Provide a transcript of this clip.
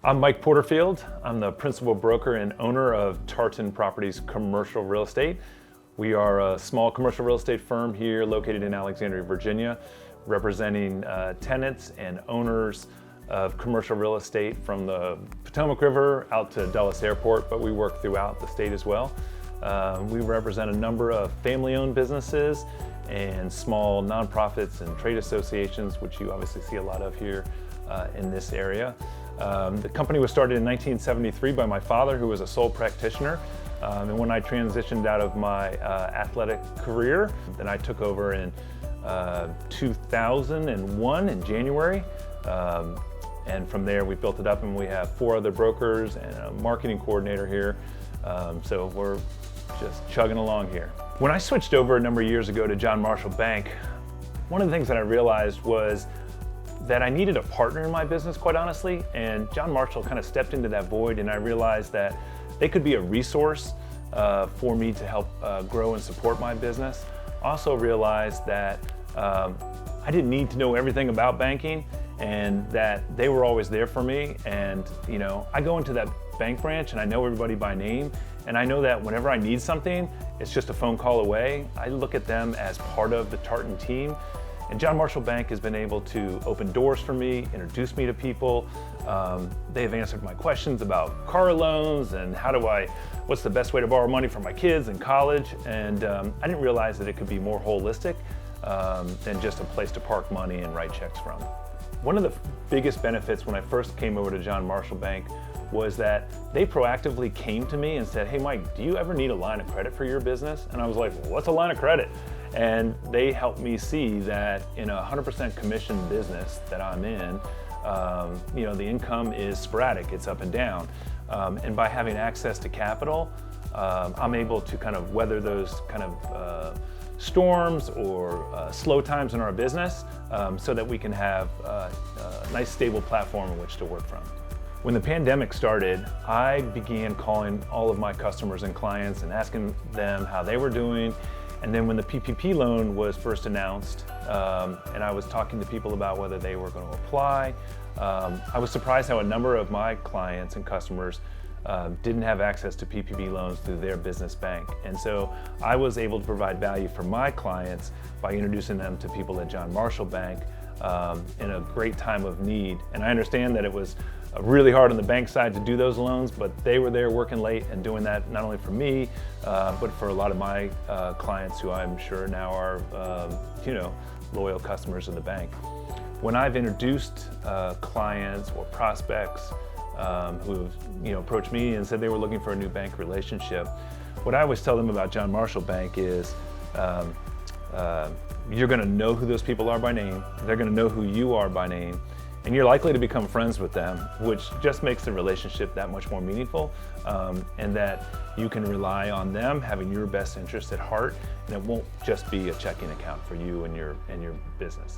I'm Mike Porterfield. I'm the principal broker and owner of Tartan Properties Commercial Real Estate. We are a small commercial real estate firm here located in Alexandria, Virginia, representing tenants and owners of commercial real estate from the Potomac River out to Dulles Airport, but we work throughout the state as well. We represent a number of family-owned businesses and small nonprofits and trade associations, which you obviously see a lot of here in this area. The company was started in 1973 by my father, who was a sole practitioner. And when I transitioned out of my athletic career, then I took over in 2001 in January. And from there we built it up, and we have 4 other brokers and a marketing coordinator here. So we're just chugging along here. When I switched over a number of years ago to John Marshall Bank, one of the things that I realized was that I needed a partner in my business, quite honestly, and John Marshall kind of stepped into that void, and I realized that they could be a resource for me to help grow and support my business. Also realized that I didn't need to know everything about banking, and that they were always there for me. And you know, I go into that bank branch and I know everybody by name, and I know that whenever I need something, it's just a phone call away. I look at them as part of the Tartan team. And John Marshall Bank has been able to open doors for me, introduce me to people. They've answered my questions about car loans and what's the best way to borrow money for my kids in college. And I didn't realize that it could be more holistic than just a place to park money and write checks from. One of the biggest benefits when I first came over to John Marshall Bank was that they proactively came to me and said, "Hey Mike, do you ever need a line of credit for your business?" And I was like, "Well, what's a line of credit?" And they helped me see that in a 100% commission business that I'm in, you know, the income is sporadic, it's up and down. And by having access to capital, I'm able to kind of weather those kind of storms or slow times in our business so that we can have a nice stable platform in which to work from. When the pandemic started, I began calling all of my customers and clients and asking them how they were doing. And then when the PPP loan was first announced, and I was talking to people about whether they were going to apply, I was surprised how a number of my clients and customers didn't have access to PPP loans through their business bank. And so I was able to provide value for my clients by introducing them to people at John Marshall Bank in a great time of need. And I understand that it was really hard on the bank side to do those loans, but they were there working late and doing that not only for me, but for a lot of my clients who I'm sure now are you know, loyal customers of the bank. When I've introduced clients or prospects who've approached me and said they were looking for a new bank relationship, what I always tell them about John Marshall Bank is you're going to know who those people are by name, they're going to know who you are by name, and you're likely to become friends with them, which just makes the relationship that much more meaningful, and that you can rely on them having your best interest at heart, and it won't just be a checking account for you and your business.